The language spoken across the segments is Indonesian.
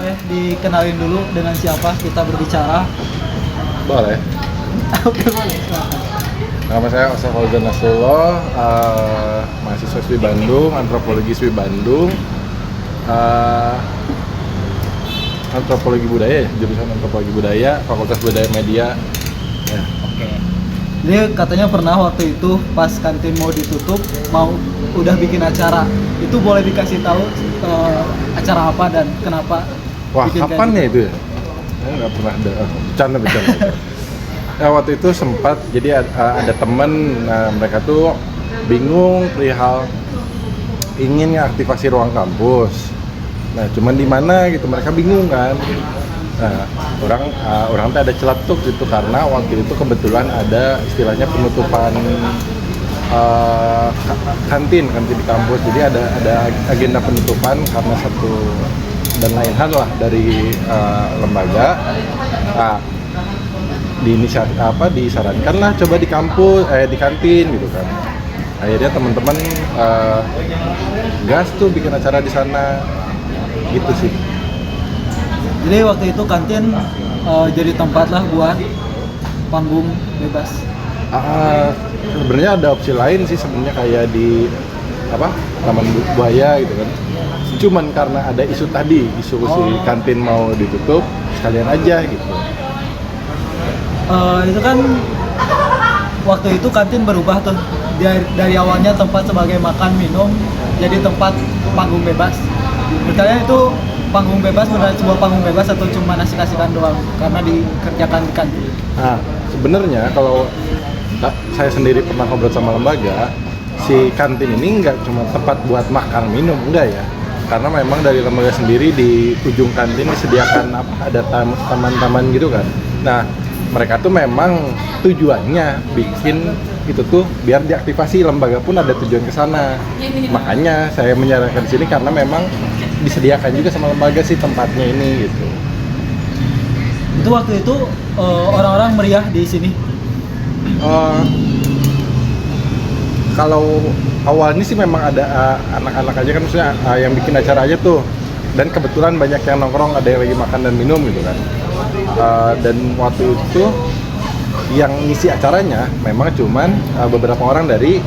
boleh dikenalin dulu dengan siapa kita berbicara? Boleh. Oke, boleh. Silakan. Nama saya Osef Fauzan Nasrullah, mahasiswa SWI Bandung, antropologi SWI Bandung, antropologi budaya, jurusan antropologi budaya, Fakultas Budaya Media. Ya. Oke. Jadi katanya pernah waktu itu pas kantin mau ditutup, udah bikin acara. Itu boleh dikasih tahu acara apa dan kenapa? Wah, bikin kayak kapan ya gitu? itu ya? Saya nggak pernah ada. Bercanda. Ya, waktu itu sempat, jadi ada temen, mereka tuh bingung perihal ingin aktivasi ruang kampus. Nah, cuman di mana gitu, mereka bingung kan. Nah, orang tuh ada celetuk gitu karena waktu itu kebetulan ada istilahnya penutupan kantin di kampus. Jadi ada agenda penutupan karena satu dan lain hal lah dari lembaga. Nah, disarankan lah coba di kampus, di kantin gitu kan. Akhirnya teman-teman gas tuh bikin acara di sana, gitu sih. Jadi waktu itu kantin jadi tempat lah buat panggung bebas. Sebenarnya ada opsi lain sih sebenarnya kayak di Taman Buaya gitu kan. Cuman karena ada isu si kantin mau ditutup, sekalian aja gitu. Itu kan waktu itu kantin berubah tuh dari awalnya tempat sebagai makan minum jadi tempat panggung bebas. Bertanya itu panggung bebas benar sebuah panggung bebas atau cuma asik-asikan doang karena dikerjakan di kantin? Nah, sebenarnya kalau saya sendiri pernah ngobrol sama lembaga, si kantin ini nggak cuma tempat buat makan minum, enggak ya. Karena memang dari lembaga sendiri di ujung kantin disediakan ada taman-taman gitu kan. Nah, mereka tuh memang tujuannya bikin itu tuh biar diaktifasi, lembaga pun ada tujuan ke sana. Makanya saya menyarankan di sini karena memang disediakan juga sama lembaga sih tempatnya ini gitu. Itu waktu itu orang-orang meriah di sini. Kalau awalnya sih memang ada anak-anak aja kan, maksudnya yang bikin acara aja tuh, dan kebetulan banyak yang nongkrong, ada yang lagi makan dan minum gitu kan. Dan waktu itu yang ngisi acaranya memang cuman beberapa orang dari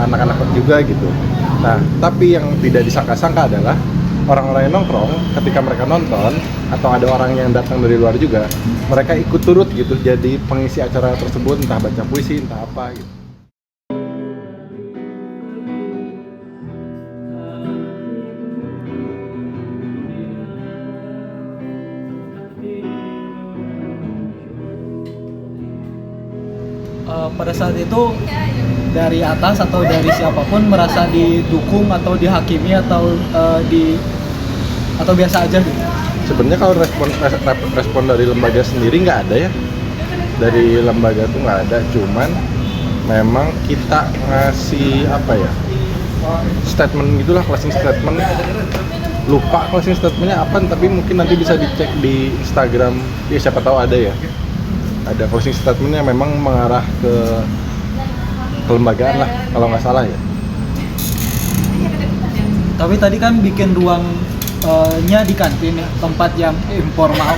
anak-anak juga gitu. Nah, tapi yang tidak disangka-sangka adalah orang-orang yang nongkrong ketika mereka nonton atau ada orang yang datang dari luar juga, mereka ikut turut gitu jadi pengisi acara tersebut, entah baca puisi, entah apa gitu. Pada saat itu dari atas atau dari siapapun merasa didukung atau dihakimi atau atau biasa aja gitu? Sebenarnya kalau respon dari lembaga sendiri nggak ada ya, dari lembaga tuh nggak ada, cuman memang kita ngasih statement gitulah, closing statement. Lupa closing statementnya apa, tapi mungkin nanti bisa dicek di Instagram ya, siapa tahu ada ya. Ada closing statementnya memang mengarah ke kelembagaan lah kalau nggak salah ya. Tapi tadi kan bikin ruangnya di kantin ya, tempat yang informal.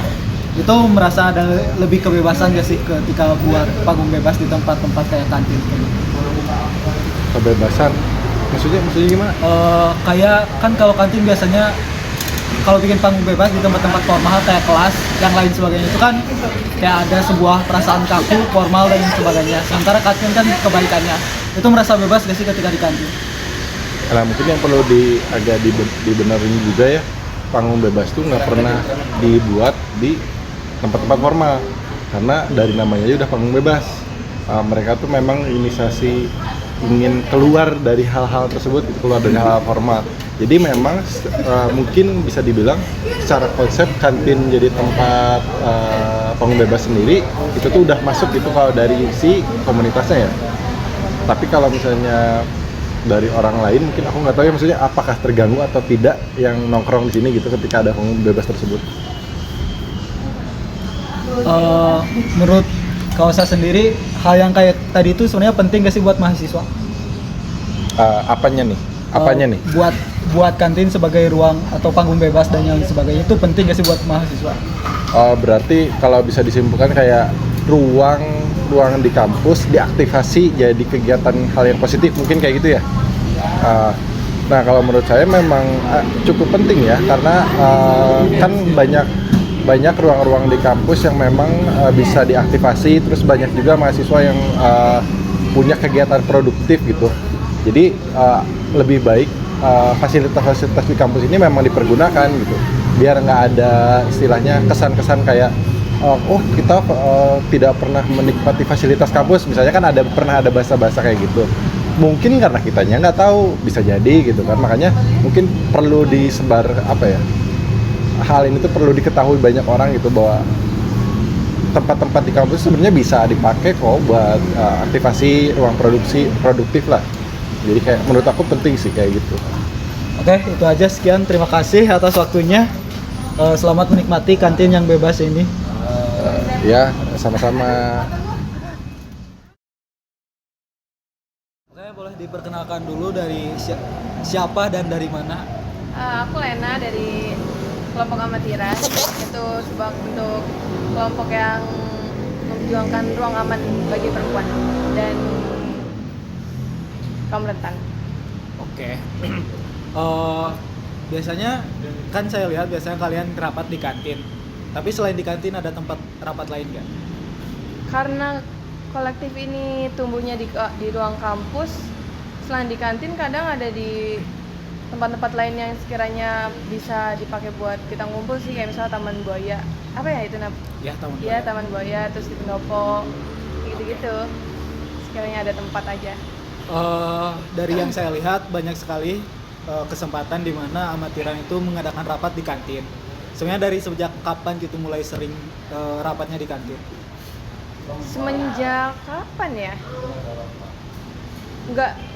Itu merasa ada lebih kebebasan nggak sih ketika buat panggung bebas di tempat-tempat kayak kantin? Kebebasan? Maksudnya gimana? Kayak kan kalau kantin biasanya kalau bikin panggung bebas di tempat-tempat formal kayak kelas yang lain sebagainya itu kan kayak ada sebuah perasaan kaku, formal dan sebagainya. Sementara kantin kan kebaikannya. Itu merasa bebas gak sih ketika di kantin? Nah, mungkin yang perlu agak dibenerin juga ya, panggung bebas tuh nggak pernah dibuat di tempat-tempat formal karena dari namanya aja udah panggung bebas. Mereka tuh memang inisiasi ingin keluar dari hal-hal tersebut, keluar dari hal formal. Jadi memang mungkin bisa dibilang secara konsep kantin jadi tempat panggung bebas sendiri itu tuh udah masuk gitu kalau dari si komunitasnya ya. Tapi kalau misalnya dari orang lain mungkin aku nggak tahu ya, maksudnya apakah terganggu atau tidak yang nongkrong di sini gitu ketika ada panggung bebas tersebut. Menurut Kausa sendiri, hal yang kayak tadi itu sebenarnya penting gak sih buat mahasiswa? Apanya nih? Buat buat kantin sebagai ruang atau panggung bebas dan yang sebagainya itu penting gak sih buat mahasiswa? Berarti kalau bisa disimpulkan kayak ruang di kampus diaktifasi jadi kegiatan hal yang positif, mungkin kayak gitu ya. Nah, kalau menurut saya memang cukup penting ya, karena kan banyak ruang-ruang di kampus yang memang bisa diaktifasi, terus banyak juga mahasiswa yang punya kegiatan produktif gitu. Jadi lebih baik fasilitas-fasilitas di kampus ini memang dipergunakan gitu, biar nggak ada istilahnya kesan-kesan kayak kita tidak pernah menikmati fasilitas kampus, misalnya kan pernah ada bahasa-bahasa kayak gitu. Mungkin karena kitanya nggak tahu, bisa jadi gitu kan, makanya mungkin perlu disebar hal ini tuh perlu diketahui banyak orang gitu, bahwa tempat-tempat di kampus sebenarnya bisa dipakai kok buat aktivasi ruang produktif lah. Jadi kayak menurut aku penting sih kayak gitu. Oke, itu aja, sekian, terima kasih atas waktunya. Selamat menikmati kantin yang bebas ini. Ya, sama-sama. Oke, boleh diperkenalkan dulu dari siapa dan dari mana? Aku Lena dari kelompok amatiran. Itu sebuah bentuk kelompok yang memperjuangkan ruang aman bagi perempuan dan kaum rentan. Oke. Biasanya kan saya lihat biasanya kalian rapat di kantin. Tapi selain di kantin ada tempat rapat lain nggak? Karena kolektif ini tumbuhnya di ruang kampus, selain di kantin kadang ada di tempat-tempat lain yang sekiranya bisa dipakai buat kita ngumpul sih, kayak misalnya Taman Buaya. Apa ya itu namanya? Ya, Taman Buaya. Iya, Taman Buaya, terus di Pendopo, gitu-gitu. Sekiranya ada tempat aja. Dari yang saya lihat banyak sekali kesempatan di mana amatiran itu mengadakan rapat di kantin. Sebenarnya dari sejak kapan gitu mulai sering rapatnya di kantin? Semenjak kapan ya?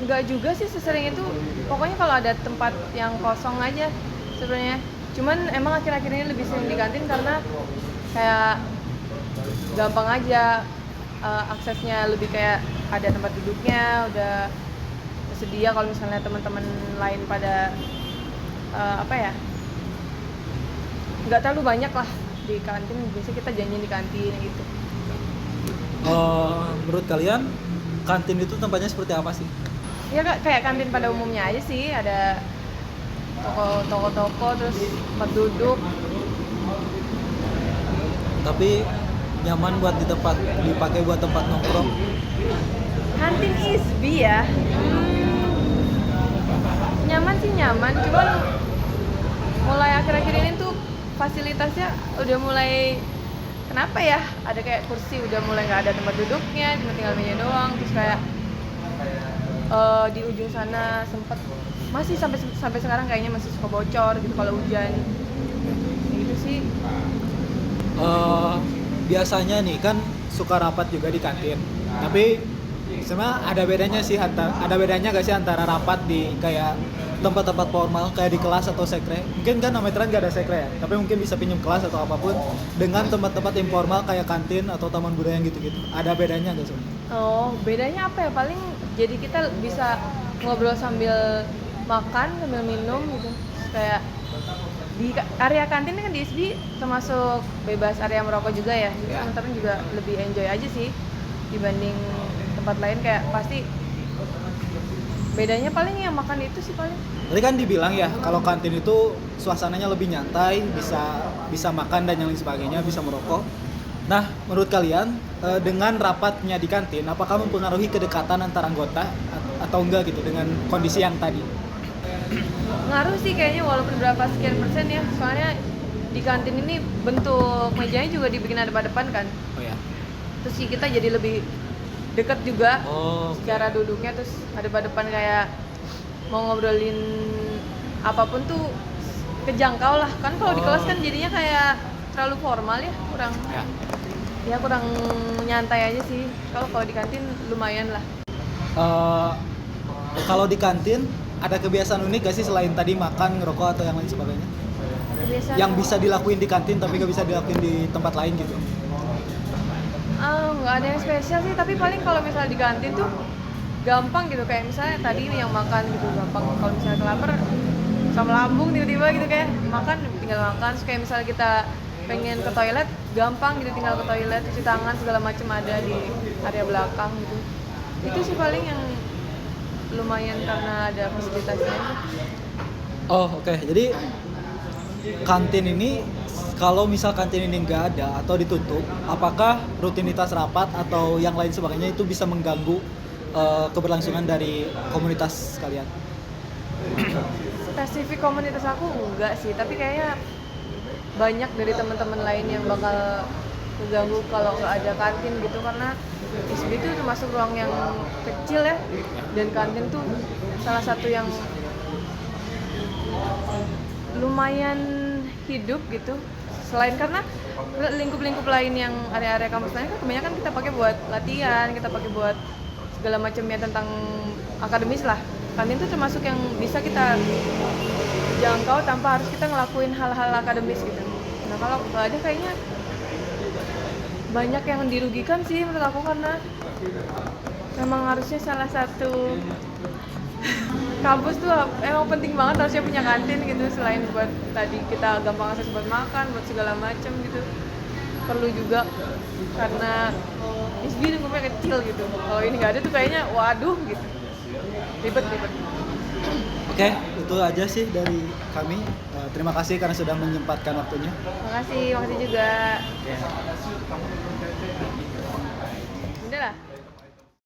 Nggak juga sih sesering itu. Pokoknya kalau ada tempat yang kosong aja sebenarnya. Cuman emang akhir-akhir ini lebih sering di kantin karena kayak gampang aja, aksesnya lebih kayak ada tempat duduknya, udah tersedia. Kalau misalnya teman-teman lain pada nggak terlalu banyak lah di kantin, biasanya kita janjian di kantin gitu. Menurut kalian kantin itu tempatnya seperti apa sih? Ya kayak kantin pada umumnya aja sih, ada toko-toko, terus tempat duduk. Tapi nyaman buat dipakai buat tempat nongkrong? Kantin ISBI ya, nyaman sih nyaman, cuman mulai akhir-akhir ini tuh fasilitasnya udah mulai kenapa ya, ada kayak kursi udah mulai nggak ada tempat duduknya, cuma tinggal meja doang. Terus kayak di ujung sana masih sampai sekarang kayaknya masih suka bocor gitu kalau hujan gitu sih. Biasanya nih kan suka rapat juga di kantin, tapi sebenarnya ada bedanya gak sih antara rapat di kayak tempat-tempat formal kayak di kelas atau sekre? Mungkin kan amatiran gak ada sekre ya, tapi mungkin bisa pinjam kelas atau apapun, dengan tempat-tempat informal kayak kantin atau taman budaya gitu-gitu. Ada bedanya gak sih? Oh, bedanya apa ya? Paling jadi kita bisa ngobrol sambil makan, sambil minum gitu. Kayak di area kantin kan di ISBI termasuk bebas area merokok juga ya. Jadi teman-teman juga lebih enjoy aja sih dibanding tempat lain. Kayak pasti bedanya paling yang makan itu sih paling. Tadi kan dibilang ya kalau kantin itu suasananya lebih nyantai, bisa makan dan yang lain sebagainya, bisa merokok. Nah, menurut kalian dengan rapatnya di kantin, apakah mempengaruhi kedekatan antara anggota atau enggak gitu dengan kondisi yang tadi? Ngaruh sih kayaknya, walaupun berapa sekian persen ya. Soalnya di kantin ini bentuk mejanya juga dibikin ada depan kan. Oh ya. Terus sih kita jadi lebih deket juga secara Okay. duduknya, terus ada depan kayak mau ngobrolin apapun tuh kejangkau lah. Kan kalau di kelas kan jadinya kayak terlalu formal ya, kurang nyantai aja sih. Kalau di kantin lumayan lah. Kalau di kantin ada kebiasaan unik gak sih selain tadi makan, ngerokok atau yang lain sebagainya? Kebiasaan Yang bisa dilakuin di kantin tapi gak bisa dilakuin di tempat lain gitu? nggak ada yang spesial sih, tapi paling kalau misalnya di kantin tuh gampang gitu, kayak misalnya tadi yang makan gitu gampang. Kalau misalnya kelaper sama lambung tiba-tiba gitu kayak makan tinggal makan. Terus kayak misalnya kita pengen ke toilet gampang gitu, tinggal ke toilet, cuci tangan segala macam ada di area belakang gitu. Itu sih paling yang lumayan karena ada fasilitasnya. Oh oke. Jadi kantin ini kalau misal kantin ini nggak ada atau ditutup, apakah rutinitas rapat atau yang lain sebagainya itu bisa mengganggu keberlangsungan dari komunitas kalian? Spesifik komunitas aku enggak sih, tapi kayaknya banyak dari teman-teman lain yang bakal keganggu kalau nggak ada kantin gitu, karena ISB itu termasuk ruang yang kecil ya, dan kantin tuh salah satu yang lumayan hidup gitu. Selain karena lingkup-lingkup lain yang area-area kampus lain kan kebanyakan kita pakai buat latihan, kita pakai buat segala macamnya tentang akademis lah. Kantin tuh termasuk yang bisa kita jangkau tanpa harus kita ngelakuin hal-hal akademis gitu. Nah kalau nggak ada kayaknya banyak yang dirugikan sih menurut aku, karena memang harusnya salah satu kampus tuh emang penting banget harusnya punya kantin gitu, selain buat tadi kita gampang akses buat makan, buat segala macam gitu. Perlu juga karena ISB lingkupnya kecil gitu. Kalau ini nggak ada tuh kayaknya waduh gitu. Ribet. Oke, itu aja sih dari kami. Terima kasih karena sudah menyempatkan waktunya. Makasih juga.